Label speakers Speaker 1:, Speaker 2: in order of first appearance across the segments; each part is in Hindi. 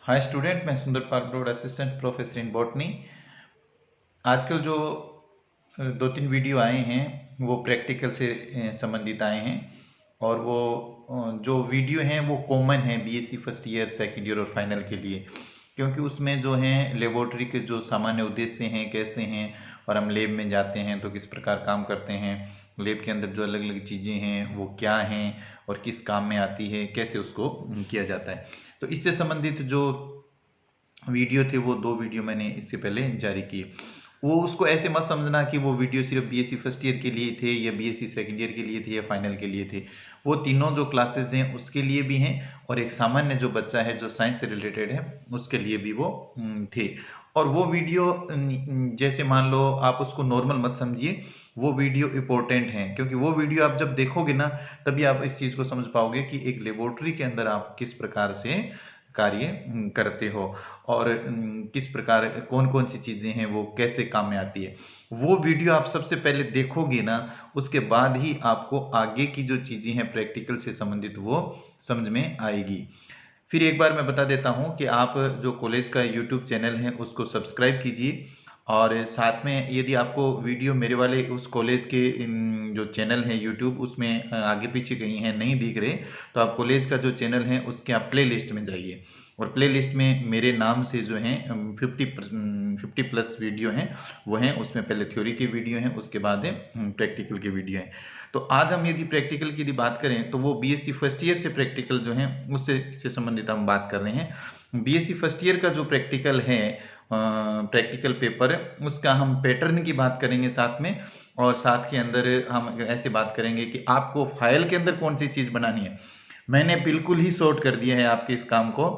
Speaker 1: हाय स्टूडेंट, मैं सुंदर पारब्रोड असिस्टेंट प्रोफेसर इन बॉटनी। आजकल जो दो तीन वीडियो आए हैं वो प्रैक्टिकल से संबंधित आए हैं। और वो जो वीडियो हैं वो कॉमन है BSc first year, second year और फाइनल के लिए, क्योंकि उसमें जो हैं लेबोरेटरी के जो सामान्य उद्देश्य हैं कैसे हैं, और हम लैब में जाते हैं तो किस प्रकार काम करते हैं, लैब के अंदर जो अलग अलग चीज़ें हैं वो क्या हैं और किस काम में आती है, कैसे उसको किया जाता है। तो इससे संबंधित जो वीडियो थे वो दो वीडियो मैंने इससे पहले जारी किए। वो उसको ऐसे मत समझना कि वो वीडियो सिर्फ बीएससी फर्स्ट ईयर के लिए थे या बीएससी सेकंड ईयर के लिए थे या फाइनल के लिए थे। वो तीनों जो क्लासेस हैं उसके लिए भी हैं, और एक सामान्य जो बच्चा है जो साइंस से रिलेटेड है उसके लिए भी वो थे। और वो वीडियो जैसे मान लो आप उसको नॉर्मल मत समझिए, वो वीडियो इंपॉर्टेंट है, क्योंकि वो वीडियो आप जब देखोगे ना तभी आप इस चीज़ को समझ पाओगे कि एक लेबोरेटरी के अंदर आप किस प्रकार से कार्य करते हो, और किस प्रकार कौन कौन सी चीज़ें हैं वो कैसे काम में आती है। वो वीडियो आप सबसे पहले देखोगे ना, उसके बाद ही आपको आगे की जो चीज़ें हैं प्रैक्टिकल से संबंधित वो समझ में आएगी। फिर एक बार मैं बता देता हूँ कि आप जो कॉलेज का यूट्यूब चैनल है उसको सब्सक्राइब कीजिए, और साथ में यदि आपको वीडियो मेरे वाले उस कॉलेज के जो चैनल है यूट्यूब उसमें आगे पीछे कहीं हैं नहीं दिख रहे, तो आप कॉलेज का जो चैनल है उसके आप प्ले लिस्ट में जाइए, और प्ले लिस्ट में मेरे नाम से जो हैं 50 प्लस वीडियो हैं वो हैं। उसमें पहले थ्योरी की वीडियो हैं, उसके बाद है प्रैक्टिकल की वीडियो हैं। तो आज हम यदि प्रैक्टिकल की यदि बात करें तो वो बीएससी फर्स्ट ईयर से प्रैक्टिकल जो है उससे संबंधित हम बात कर रहे हैं। बीएससी फर्स्ट ईयर का जो प्रैक्टिकल है, प्रैक्टिकल पेपर, उसका हम पैटर्न की बात करेंगे साथ में, और साथ के अंदर हम ऐसे बात करेंगे कि आपको फाइल के अंदर कौन सी चीज़ बनानी है। मैंने बिल्कुल ही शॉर्ट कर दिया है आपके इस काम को,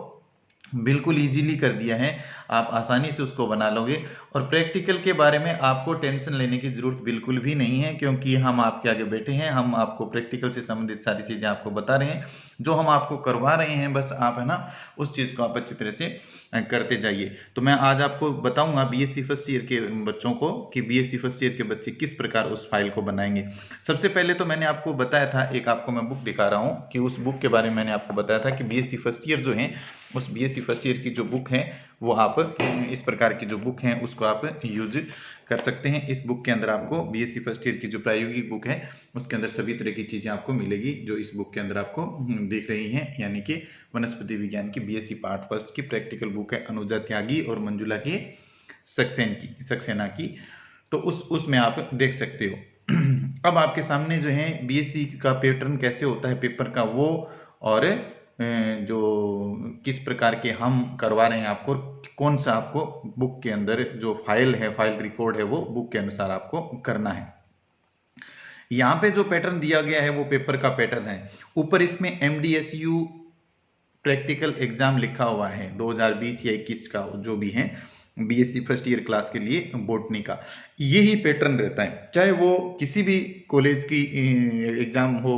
Speaker 1: बिल्कुल इजीली कर दिया है, आप आसानी से उसको बना लोगे। और प्रैक्टिकल के बारे में आपको टेंशन लेने की ज़रूरत बिल्कुल भी नहीं है, क्योंकि हम आपके आगे बैठे हैं, हम आपको प्रैक्टिकल से संबंधित सारी चीज़ें आपको बता रहे हैं, जो हम आपको करवा रहे हैं बस आप है ना उस चीज़ को आप अच्छी तरह से करते जाइए। तो मैं आज आपको बताऊंगा बीएससी फर्स्ट ईयर के बच्चों को कि बीएससी फर्स्ट ईयर के बच्चे किस प्रकार उस फाइल को बनाएंगे। सबसे पहले तो मैंने आपको बताया था, एक आपको मैं बुक दिखा रहा हूँ कि उस बुक के बारे में मैंने आपको बताया था कि बीएससी फर्स्ट ईयर जो है उस बीएससी फर्स्ट ईयर की जो बुक है वो आप इस प्रकार की जो बुक है उसको आप यूज कर सकते हैं। इस बुक के अंदर आपको बीएससी फर्स्ट ईयर की जो प्रायोगिक बुक है उसके अंदर सभी तरह की चीज़ें आपको मिलेगी जो इस बुक के अंदर आपको दिख रही हैं, यानी कि वनस्पति विज्ञान की बीएससी पार्ट फर्स्ट की प्रैक्टिकल बुक है, अनुजा त्यागी और मंजुला के सक्सेना की। तो उसमें आप देख सकते हो। अब आपके सामने जो है बीएससी का पैटर्न कैसे होता है पेपर का वो, और जो किस प्रकार के हम करवा रहे हैं आपको, कौन सा आपको बुक के अंदर जो फाइल है, फाइल रिकॉर्ड है वो बुक के अनुसार आपको करना है। यहाँ पे जो पैटर्न दिया गया है वो पेपर का पैटर्न है। ऊपर इसमें एमडीएसयू प्रैक्टिकल एग्जाम लिखा हुआ है 2020 या 21 का जो भी है बीएससी फर्स्ट ईयर क्लास के लिए बॉटनी का, यही पैटर्न रहता है। चाहे वो किसी भी कॉलेज की एग्जाम हो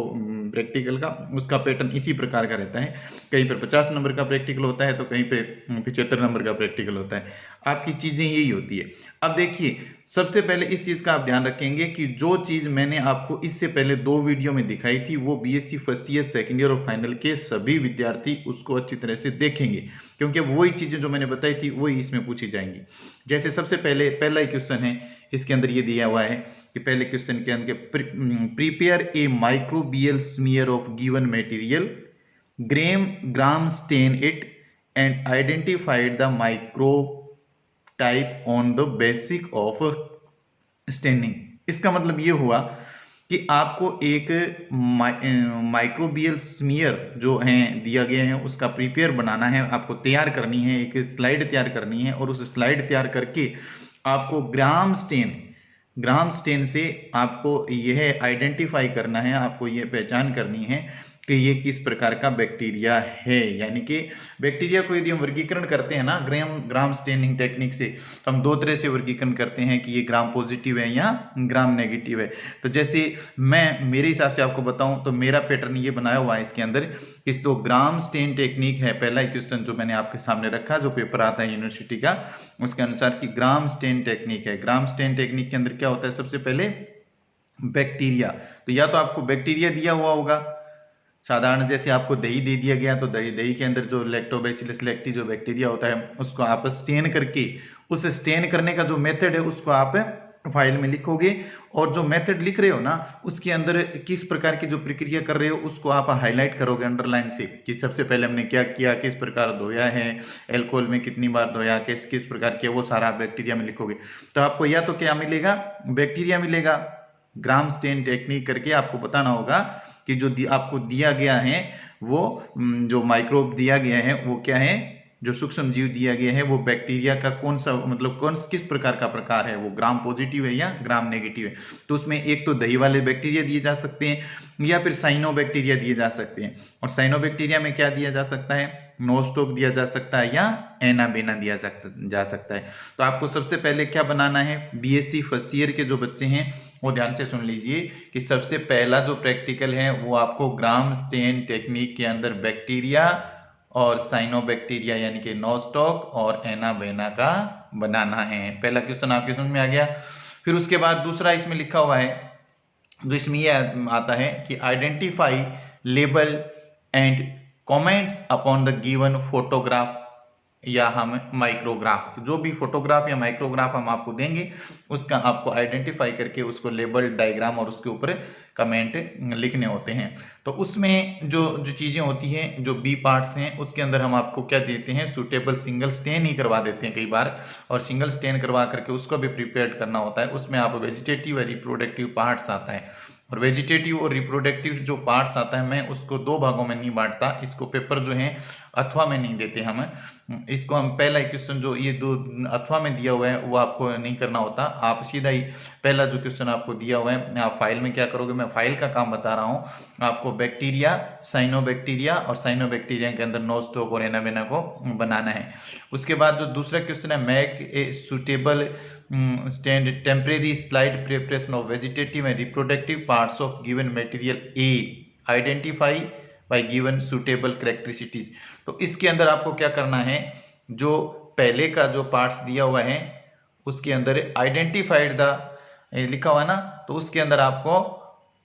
Speaker 1: प्रैक्टिकल का, उसका पैटर्न इसी प्रकार का रहता है। कहीं पर 50 नंबर का प्रैक्टिकल होता है तो कहीं पे 75 नंबर का प्रैक्टिकल होता है। आपकी चीज़ें यही होती है। अब देखिए, सबसे पहले इस चीज़ का आप ध्यान रखेंगे कि जो चीज़ मैंने आपको इससे पहले दो वीडियो में दिखाई थी वो BSc first year, second year और फाइनल के सभी विद्यार्थी उसको अच्छी तरह से देखेंगे, क्योंकि वही चीज़ें जो मैंने बताई थी वही इसमें पूछी जाएंगी। जैसे सबसे पहले पहला ही क्वेश्चन है, इसके अंदर ये दिया हुआ है कि पहले क्वेश्चन के अंदर prepare a microbial smear of given material, gram stain it and identified the micro type on the basic of staining. इसका मतलब ये हुआ कि आपको एक माइक्रोबियल स्मीयर जो है दिया गया है उसका प्रिपेयर बनाना है, आपको तैयार करनी है, एक स्लाइड तैयार करनी है, और उस स्लाइड तैयार करके आपको ग्राम स्टेन से आपको यह आइडेंटिफाई करना है, आपको यह पहचान करनी है कि ये किस प्रकार का बैक्टीरिया है। यानी कि बैक्टीरिया को यदि हम वर्गीकरण करते हैं ना ग्राम स्टेनिंग टेक्निक से, तो हम दो तरह से वर्गीकरण करते हैं कि ये ग्राम पॉजिटिव है या ग्राम नेगेटिव है। तो जैसे मैं मेरे हिसाब से आपको बताऊं तो मेरा पैटर्न ये बनाया हुआ है इसके अंदर, इस तो ग्राम स्टेन टेक्निक है पहला ही क्वेश्चन जो मैंने आपके सामने रखा, जो पेपर आता है यूनिवर्सिटी का, उसके अनुसार कि ग्राम स्टेन टेक्निक है। ग्राम स्टेन टेक्निक के अंदर क्या होता है, सबसे पहले बैक्टीरिया, तो या तो आपको बैक्टीरिया दिया हुआ होगा साधारण जैसे आपको दही दे दिया गया तो दही के अंदर जो लैक्टोबैसिलस लैक्टी जो बैक्टीरिया होता है उसको आप स्टेन करके, उस स्टेन करने का जो मेथड है उसको आप फाइल में लिखोगे, और जो मेथड लिख रहे हो ना उसके अंदर किस प्रकार की जो प्रक्रिया कर रहे हो उसको आप हाईलाइट करोगे अंडरलाइन से, कि सबसे पहले हमने क्या किया, किस प्रकार धोया है, एल्कोहल में कितनी बार धोया, किस किस प्रकार किया, वो सारा बैक्टीरिया में लिखोगे। तो आपको या तो क्या मिलेगा, बैक्टीरिया मिलेगा, ग्राम स्टेन टेक्निक करके आपको बताना होगा कि जो आपको दिया गया है वो जो माइक्रोब दिया गया है वो क्या है, जो सूक्ष्म जीव दिया गया है वो बैक्टीरिया का कौन सा, मतलब किस प्रकार का प्रकार है, वो ग्राम पॉजिटिव है या ग्राम नेगेटिव है। तो उसमें एक तो दही वाले बैक्टीरिया दिए जा सकते हैं या फिर साइनो बैक्टीरिया दिए जा सकते हैं। और साइनो बैक्टीरिया में क्या दिया जा सकता है, नोस्टोक दिया जा सकता है या एनाबेना दिया जा सकता है। तो आपको सबसे पहले क्या बनाना है, बीएससी फर्स्ट ईयर के जो बच्चे हैं वो ध्यान से सुन लीजिए कि सबसे पहला जो प्रैक्टिकल है वो आपको ग्राम स्टेन टेक्निक के अंदर बैक्टीरिया और साइनोबैक्टीरिया यानी कि नोस्टॉक और एनाबेना का बनाना है। पहला क्वेश्चन आपके समझ में आ गया। फिर उसके बाद दूसरा इसमें लिखा हुआ है, जो इसमें यह आता है कि identify, label and comments upon the given photograph या हम माइक्रोग्राफ, जो भी फोटोग्राफ या माइक्रोग्राफ हम आपको देंगे उसका आपको आइडेंटिफाई करके उसको लेबल, डायग्राम और उसके ऊपर कमेंट लिखने होते हैं। तो उसमें जो जो चीज़ें होती हैं, जो बी पार्ट्स हैं, उसके अंदर हम आपको क्या देते हैं, सूटेबल सिंगल स्टेन ही करवा देते हैं कई बार, और सिंगल स्टेन करवा करके उसको भी प्रिपेयर करना होता है। उसमें आप वेजिटेटिव और रिप्रोडक्टिव पार्ट्स आता है, और वेजिटेटिव और रिप्रोडक्टिव जो पार्ट्स आता है मैं उसको दो भागों में नहीं बांटता, इसको पेपर जो है अथवा में नहीं देते हम, इसको हम पहला क्वेश्चन जो ये दो अथवा में दिया हुआ है वो आपको नहीं करना होता, आप सीधा ही पहला जो क्वेश्चन आपको दिया हुआ है आप फाइल में क्या करोगे, मैं फाइल का काम बता रहा हूँ आपको, बैक्टीरिया, साइनोबैक्टीरिया और साइनोबैक्टीरिया के अंदर नोस्टॉक और एनाबेना को बनाना है। उसके बाद जो दूसरा क्वेश्चन है, make a suitable stand temporary slide preparation of vegetative and reproductive parts of given material A, identify bye given suitable characteristics. तो इसके अंदर आपको क्या करना है, जो पहले का जो पार्ट्स दिया हुआ है उसके अंदर आइडेंटिफाइड द लिखा हुआ है ना, तो उसके अंदर आपको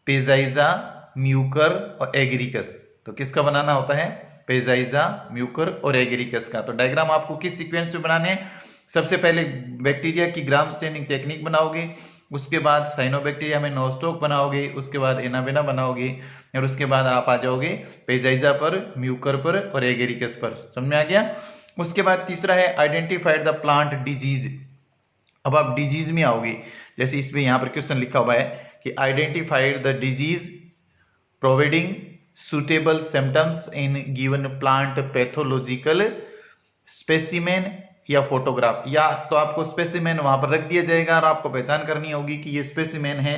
Speaker 1: पेजाइजा, म्यूकर और एग्रिकस, तो किसका बनाना होता है, पेजाइजा, म्यूकर और एग्रिकस का। तो डायग्राम आपको किस सीक्वेंस में बनाने हैं, सबसे पहले बैक्टीरिया की ग्राम स्टेनिंग टेक्निक बनाओगे, उसके बाद साइनोबैक्टीरिया में नोस्टॉक बनाओगे, उसके बाद एनाबेना बनाओगे, और उसके बाद आप आ जाओगे पेजाइजा पर, म्यूकर पर और एगेरिकस पर। समझ में आ गया। उसके बाद तीसरा है आइडेंटिफाइड द प्लांट डिजीज। अब आप डिजीज में आओगे, जैसे इसमें यहाँ पर क्वेश्चन लिखा हुआ है कि identified the disease providing suitable symptoms in given plant pathological specimen या फोटोग्राफ, या तो आपको स्पेसिमेन वहां पर रख दिया जाएगा और आपको पहचान करनी होगी कि ये स्पेसिमेन है,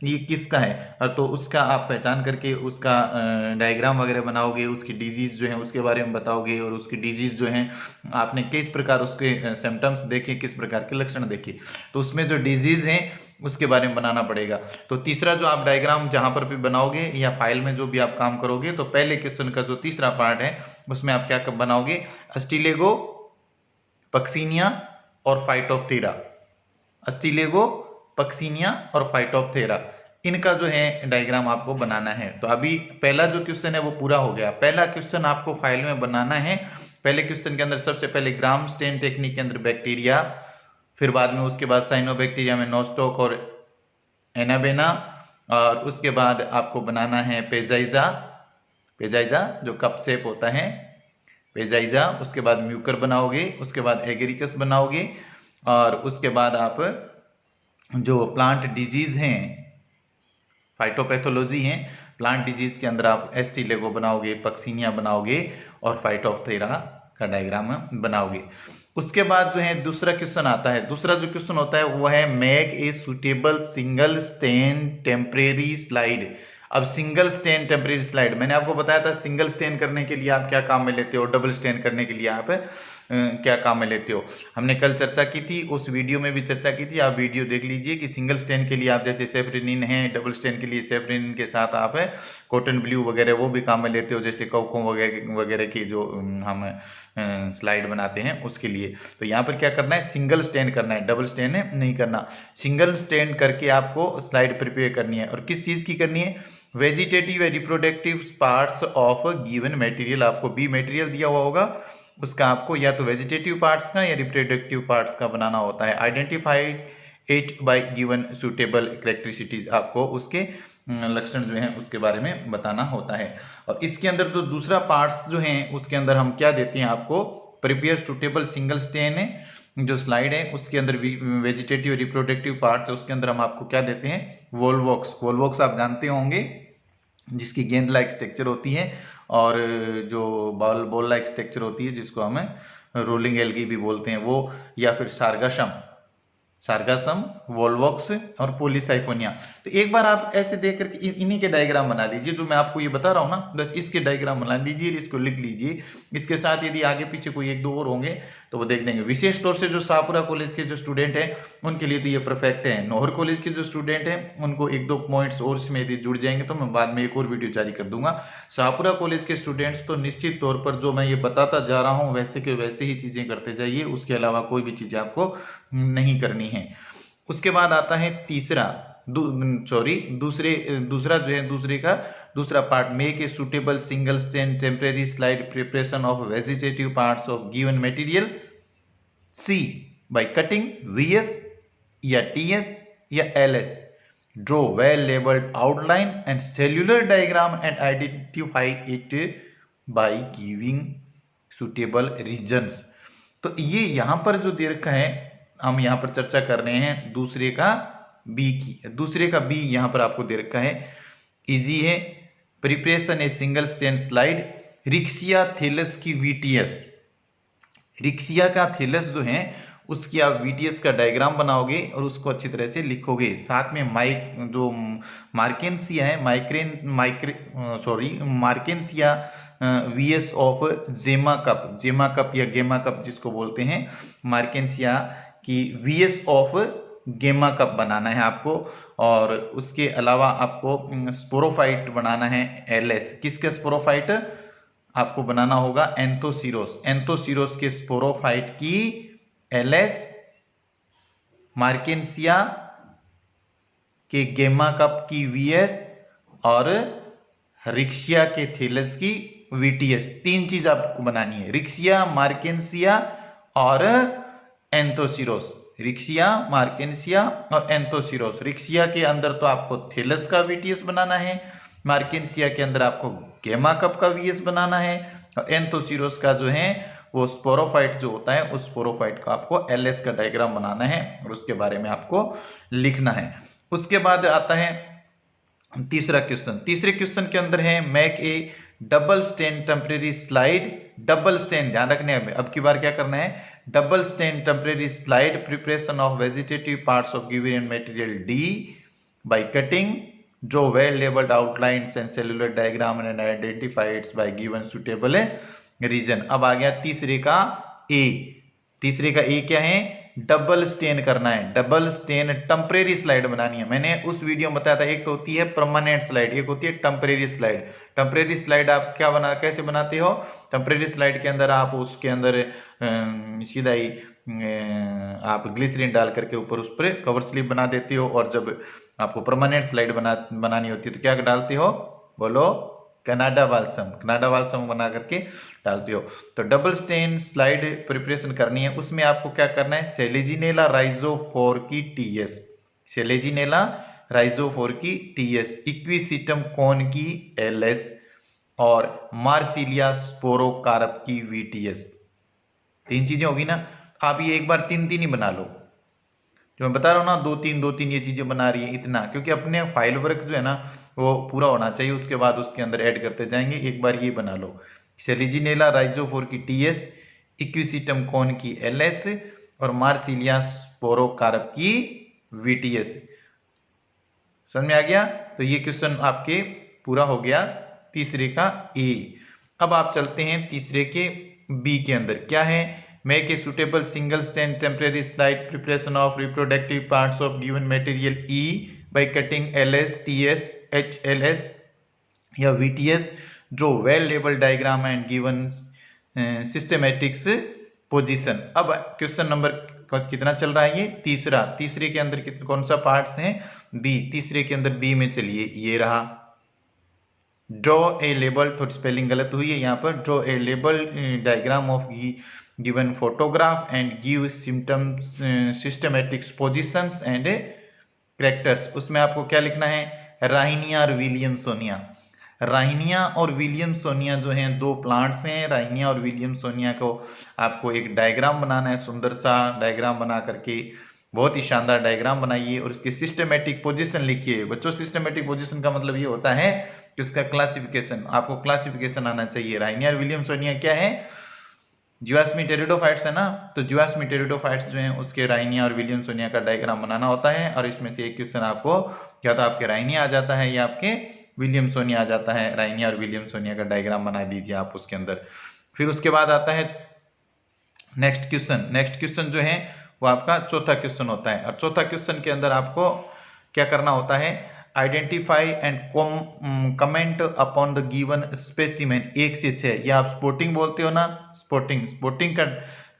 Speaker 1: ये किसका है, और तो उसका आप पहचान करके उसका डायग्राम वगैरह बनाओगे, उसकी डिजीज जो है उसके बारे में बताओगे, और उसकी डिजीज जो है आपने किस प्रकार उसके सिम्टम्स देखे, किस प्रकार के लक्षण देखे, तो उसमें जो डिजीज है उसके बारे में बनाना पड़ेगा। तो तीसरा जो आप डायग्राम जहां पर भी बनाओगे या फाइल में जो भी आप काम करोगे, तो पहले क्वेश्चन का जो तीसरा पार्ट है उसमें आप क्या बनाओगे, अस्टिलेगो, पक्सिनिया और फाइटोप्थेरा, अस्टिलेगो, पक्सिनिया और फाइटोप्थेरा, इनका जो है डायग्राम आपको बनाना है। तो अभी पहला जो क्वेश्चन है वो पूरा हो गया। पहला क्वेश्चन आपको फाइल में बनाना है। पहले क्वेश्चन के अंदर सबसे पहले ग्राम स्टेन टेक्निक के अंदर बैक्टीरिया, फिर बाद में उसके बाद साइनोबैक्टीरिया में नोस्टॉक और एनाबेना, और उसके बाद आपको बनाना है पेजाइजा, पेजाइजा जो कप शेप होता है, पेजाइजा, उसके बाद म्यूकर बनाओगे, उसके बाद एगेरिकस बनाओगे, और उसके बाद आप जो प्लांट डिजीज हैं, फाइटोपैथोलॉजी हैं, प्लांट डिजीज के अंदर आप एस्टिलेगो बनाओगे, पक्सिनिया बनाओगे और फाइटोप्थेरा का डायग्राम बनाओगे। उसके बाद जो है दूसरा क्वेश्चन आता है। दूसरा जो क्वेश्चन होता है वो है make a suitable single stain temporary slide. अब सिंगल स्टेन टेम्परेरी स्लाइड मैंने आपको बताया था, सिंगल स्टेन करने के लिए आप क्या काम में लेते हो, डबल स्टेन करने के लिए आप क्या काम में लेते हो, हमने कल चर्चा की थी, उस वीडियो में भी चर्चा की थी, आप वीडियो देख लीजिए कि सिंगल स्टेन के लिए आप जैसे सेफ्रेनिन है, डबल स्टेन के लिए सेफ्रेनिन के साथ आप कॉटन ब्लू वगैरह वो भी काम में लेते हो, जैसे कोको वगैरह की जो हम स्लाइड बनाते हैं उसके लिए। तो यहाँ पर क्या करना है, सिंगल स्टेन करना है, डबल स्टेन नहीं करना, सिंगल स्टेन करके आपको स्लाइड प्रिपेयर करनी है। और किस चीज़ की करनी है, वेजिटेटिव या reproductive parts of given material, आपको बी मटेरियल दिया हुआ होगा, उसका आपको या तो वेजिटेटिव पार्ट्स का या रिप्रोडक्टिव पार्ट्स का बनाना होता है। Identified it by given suitable characteristics, आपको उसके लक्षण जो हैं उसके बारे में बताना होता है। और इसके अंदर जो दूसरा पार्ट्स जो हैं उसके अंदर हम क्या देते हैं आपको, प्रिपेयर सुटेबल सिंगल स्टेन है जो स्लाइड है उसके अंदर वेजिटेटिव रिप्रोडक्टिव पार्ट्स है, उसके अंदर हम आपको क्या देते हैं, वोल्वॉक्स। वोल्वॉक्स आप जानते होंगे जिसकी गेंद लाइक स्ट्रक्चर होती है और जो बॉल लाइक स्ट्रक्चर होती है जिसको हमें रोलिंग एल्गी भी बोलते हैं वो, या फिर सार्गासम, वोल्वॉक्स और पॉलीसाइफोनिया। तो एक बार आप ऐसे देख करके इन्हीं के डायग्राम बना लीजिए, जो मैं आपको ये बता रहा हूँ ना, बस इसके डायग्राम बना लीजिए, इसको लिख लीजिए। इसके साथ यदि आगे पीछे कोई एक दो और होंगे तो वो देख लेंगे। विशेष तौर से जो शाहपुरा कॉलेज के जो स्टूडेंट हैं उनके लिए तो ये परफेक्ट है। नौहर कॉलेज के जो स्टूडेंट हैं उनको एक दो पॉइंट्स और इसमें यदि जुड़ जाएंगे तो मैं बाद में एक और वीडियो जारी कर दूंगा। शाहपुरा कॉलेज के स्टूडेंट्स तो निश्चित तौर पर जो मैं ये बताता जा रहा हूँ वैसे के वैसे ही चीजें करते जाइए, उसके अलावा कोई भी चीजें आपको नहीं करनी है। उसके बाद आता है दूसरा part, make a suitable single stand temporary slide preparation of vegetative parts of given material, C by cutting VS या टीएस या LS, draw well labelled outline and cellular diagram and identify it by giving suitable reasons. तो ये यहां पर जो दे रखा है हम यहां पर चर्चा कर रहे हैं दूसरे का बी यहां पर आपको दे रखा है। इजी है, preparation a single stand slide Riccia Thales की वीटीएस, रिक्सिया का थेलस जो है उसकी आप वीटीएस का डायग्राम बनाओगे और उसको अच्छी तरह से लिखोगे। साथ में मार्केंसिया है मार्केंसिया वीएस ऑफ जेमा कप या गेमा कप जिसको बोलते हैं, मार्केंसिया की वीएस ऑफ गेमा कप बनाना है आपको। और उसके अलावा आपको स्पोरोफाइट बनाना है एलएस। किसके स्पोरोफाइट आपको बनाना होगा, एंथोसीरोस के स्पोरोफाइट की एलएस, मार्केंसिया के गेमा कप की वीएस और रिक्सिया के थेलस की वीटीएस। तीन चीज आपको बनानी है, रिक्सिया, मार्केंसिया और एंथोसीरोस। रिक्सिया, मार्केंसिया और एंथोसीरोस। रिक्सिया के अंदर तो आपको थेलस का वीटीएस बनाना है, मार्केंसिया के अंदर आपको गेमा कप का वीएस बनाना है और एंथोसीरोस का जो है वो स्पोरोफाइट जो होता है उस स्पोरोफाइट का आपको एलएस का डायग्राम बनाना है और उसके बारे में आपको लिखना है। उसके बाद आता है तीसरे क्वेश्चन के अंदर है make a double stand temporary slide, double stand ध्यान रखने हैं, अब की बार क्या करना है, double stand temporary slide preparation of vegetative parts of given material D by cutting, draw well labelled outlines and cellular diagram and identify its by given suitable reason. अब आ गया तीसरे का ए क्या है, डबल स्टेन करना है, डबल स्टेन टेम्परेरी स्लाइड बनानी है। मैंने उस वीडियो में बताया था एक तो होती है परमानेंट स्लाइड, एक होती है टेम्परेरी स्लाइड। टेम्परेरी स्लाइड आप कैसे बनाते हो, टेम्परेरी स्लाइड के अंदर आप उसके अंदर सीधा ही आप ग्लिसरीन डाल करके ऊपर उस पर कवर स्लिप बना देते हो, और जब आपको परमानेंट स्लाइड बनानी होती है तो क्या डालते हो, बोलो, कनाडा बाल्सम बना करके डालते हो। तो डबल स्टेन स्लाइड प्रिपरेशन करनी है, उसमें आपको क्या करना है, सेलेजिनेला राइजोफोर की टीएस, सेलेजिनेला राइजोफोर की टीएस, इक्विसिटम कॉन की एलएस और मार्सिलिया स्पोरोकार्प की वीटीएस। तीन चीजें होगी ना, आप ये एक बार तीन ही बना लो, जो मैं बता रहा हूँ ना, दो तीन ये चीजें बना रही है इतना, क्योंकि अपने फाइल वर्क जो है ना वो पूरा होना चाहिए, उसके बाद उसके अंदर ऐड करते जाएंगे। एक बार ये बना लो, सेलिजिनेला राइजोफोर की टीएस, इक्विसिटम कॉन की एलएस और मार्सिलिया स्पोरोकार्प की वीटीएस। समझ में आ गया? तो ये क्वेश्चन आपके पूरा हो गया तीसरे का ए। अब आप चलते हैं तीसरे के बी के अंदर, क्या है, make a suitable single stand temporary slide preparation of reproductive parts of given material E by cutting LS, TS, HLS या VTS, draw well labeled diagram and given systematics position। अब क्वेश्चन नंबर कितना चल रहा है, ये तीसरे के अंदर कौन सा पार्ट्स है, बी। तीसरे के अंदर बी में चलिए ये रहा, ड्रॉ ए लेबल, थोड़ी स्पेलिंग गलत हुई है यहाँ पर, draw a label diagram of given photograph and give symptoms systematic positions and characters. उसमें आपको क्या लिखना है, राहिनिया और विलियम सोनिया। राहिनिया और विलियम सोनिया जो हैं दो प्लांट्स हैं। राहिनिया और विलियम सोनिया को आपको एक डायग्राम बनाना है, सुंदर सा डायग्राम बना करके, बहुत ही शानदार डायग्राम बनाइए और उसकी सिस्टमेटिक पोजीशन लिखिए। बच्चों सिस्टमेटिक पोजीशन का मतलब ये होता है कि उसका क्लासिफिकेशन, आपको क्लासिफिकेशन आना चाहिए। राहिनिया और विलियम सोनिया क्या है, जीवाश्मी टेरिडोफाइट्स है ना, तो जीवाश्मी टेरिडोफाइट्स जो हैं उसके राहिनिया और विलियम सोनिया का डायग्राम बनाना होता है। और इसमें से एक क्वेश्चन आपको या तो आपके राहिनिया आ जाता है या आपके विलियम सोनिया आ जाता है। राहिनिया और विलियम सोनिया का डायग्राम बना दीजिए आप उसके अंदर। फिर उसके बाद आता है नेक्स्ट क्वेश्चन। नेक्स्ट क्वेश्चन जो है वो आपका चौथा क्वेश्चन होता है। और चौथा क्वेश्चन के अंदर आपको क्या करना होता है, identify and comment upon the given specimen. 1 से 6, ये आप स्पोर्टिंग बोलते हो ना, स्पोर्टिंग का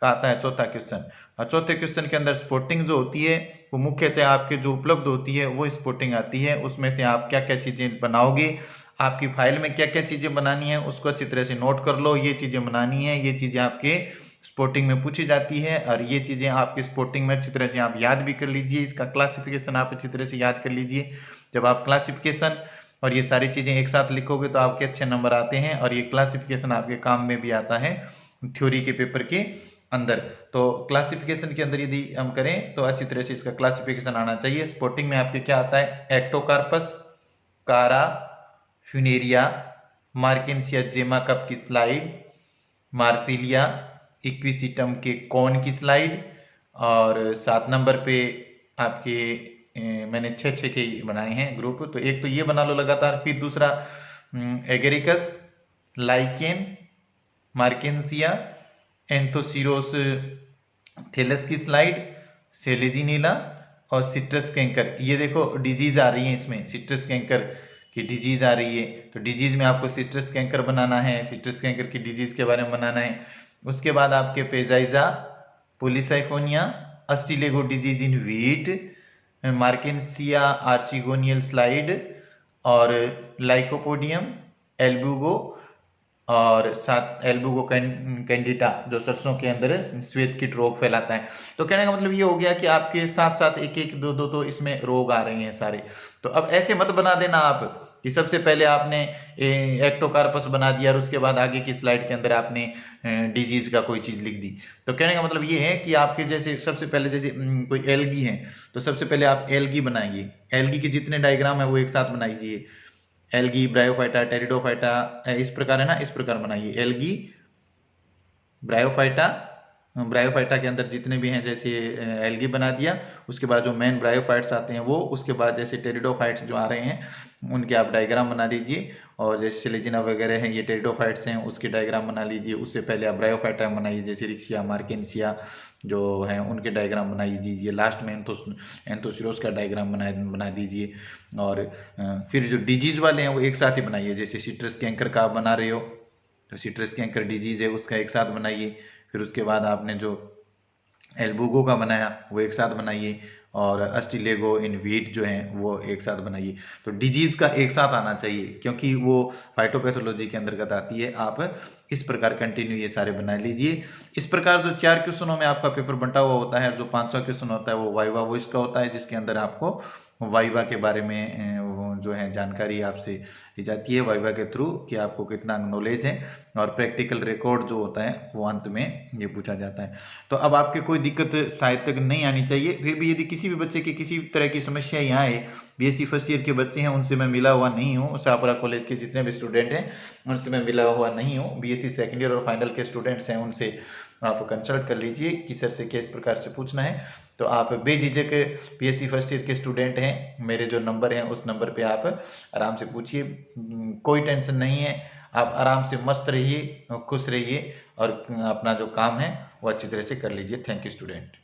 Speaker 1: आता है चौथा क्वेश्चन। और चौथे क्वेश्चन के अंदर स्पोर्टिंग जो होती है वो मुख्यतः आपके जो उपलब्ध होती है वो स्पोर्टिंग आती है। उसमें से आप क्या क्या चीजें बनाओगे, आपकी फाइल में क्या क्या चीजें बनानी है उसको अच्छी तरह से नोट कर लो। ये चीजें बनानी है, ये चीजें आपके स्पोर्टिंग में पूछी जाती है और ये चीजें आपकी स्पोर्टिंग में अच्छी तरह से आप याद भी कर लीजिए। इसका क्लासिफिकेशन आप अच्छी तरह से याद कर लीजिए। जब आप क्लासिफिकेशन और ये सारी चीजें एक साथ लिखोगे तो आपके अच्छे नंबर आते हैं। और ये क्लासिफिकेशन आपके काम में भी आता है थ्योरी के पेपर के अंदर। तो क्लासिफिकेशन के अंदर यदि हम करें तो अच्छी तरह से इसका क्लासिफिकेशन आना चाहिए। स्पोर्टिंग में आपके क्या आता है, एक्टोकार्पस, कारा, फ्यूनेरिया, मार्केंसिया जेमा कप की स्लाइड, मार्सिलिया, इक्विसिटम के कौन की स्लाइड। और 7 नंबर पे आपके मैंने 6 के बनाए हैं ग्रुप, तो एक तो ये बना लो लगातार। फिर दूसरा एगेरिकस, लाइकेन, मार्केंसिया, एंथोसिरोस थेलस की स्लाइड, सेलेजिनीला और सिट्रस कैंकर। ये देखो डिजीज आ रही है, इसमें सिट्रस कैंकर की डिजीज आ रही है। तो डिजीज में आपको सिट्रस कैंकर बनाना है, सिट्रस कैंकर की डिजीज के बारे में बनाना है। उसके बाद आपके Peziza, Polysiphonia, Ustilago disease in wheat, Marchantia archegonial slide और लाइकोपोडियम, एल्बुगो और साथ एल्बुगो कैंडिटा जो सरसों के अंदर श्वेत कीट रोग फैलाता है। तो कहने का मतलब ये हो गया कि आपके साथ साथ एक एक दो दो तो इसमें रोग आ रहे हैं सारे। तो अब ऐसे मत बना देना आप कि सबसे पहले आपने एक्टोकार्पस बना दिया और उसके बाद आगे की स्लाइड के अंदर आपने डिजीज का कोई चीज लिख दी। तो कहने का मतलब ये है कि आपके जैसे सबसे पहले जैसे कोई एल्गी है तो सबसे पहले आप एल्गी बनाइए। एल्गी के जितने डायग्राम है वो एक साथ बनाइए। एल्गी, ब्रायोफाइटा, टेरिडोफाइटा, इस प्रकार है ना, इस प्रकार बनाइए। एल्गी, ब्रायोफाइटा, ब्रायोफाइटा के अंदर जितने भी हैं जैसे एल्गी बना दिया। उसके बाद जो मेन ब्रायोफाइट्स आते हैं वो, उसके बाद जैसे टेरिडोफाइट्स जो आ रहे हैं उनके आप डायग्राम बना लीजिए। और जैसे सेलेजिना वगैरह हैं ये टेरिडोफाइट्स हैं, उसके डायग्राम बना लीजिए। उससे पहले आप ब्रायोफाइटा बनाइए, जैसे रिक्सिया, मार्केंसिया जो हैं उनके डायग्राम बनाई दीजिए। लास्ट में एंथोसिरोस का डायग्राम बना दीजिए। और फिर जो डिजीज वाले हैं वो एक साथ ही बनाइए। जैसे सिट्रस कैंकर का आप बना रहे हो तो सिट्रस कैंकर डिजीज है उसका एक साथ बनाइए। फिर उसके बाद आपने जो एल्बुगो का बनाया वो एक साथ बनाइए। और अस्टिलेगो इन व्हीट जो हैं वो एक साथ बनाइए। तो डिजीज का एक साथ आना चाहिए क्योंकि वो फाइटोपैथोलॉजी के अंतर्गत आती है। आप इस प्रकार कंटिन्यू ये सारे बना लीजिए। इस प्रकार जो 4 क्वेश्चनों में आपका पेपर बंटा हुआ होता है, जो 5वां क्वेश्चन होता है वो वाइवा वॉइस का होता है, जिसके अंदर आपको वाइवा के बारे में जो है जानकारी आपसे ली जाती है वाइवा के थ्रू कि आपको कितना नॉलेज है। और प्रैक्टिकल रिकॉर्ड जो होता है वो अंत में ये पूछा जाता है। तो अब आपके कोई दिक्कत शायद तक नहीं आनी चाहिए। फिर भी यदि किसी भी बच्चे की किसी तरह की समस्या यहाँ आए, बीएससी फर्स्ट ईयर के बच्चे हैं उनसे मैं मिला हुआ नहीं हूँ, शाहपुरा कॉलेज के जितने भी स्टूडेंट हैं उनसे मैं मिला हुआ नहीं हूँ। बीएससी सेकेंड ईयर और फाइनल के स्टूडेंट्स हैं उनसे आप कंसल्ट कर लीजिए कि सर से किस प्रकार से पूछना है। तो आप बेझिझक बीएससी फर्स्ट ईयर के स्टूडेंट हैं, मेरे जो नंबर हैं उस नंबर पे आप आराम से पूछिए, कोई टेंशन नहीं है। आप आराम से मस्त रहिए, खुश रहिए और अपना जो काम है वो अच्छी तरह से कर लीजिए। Thank you student.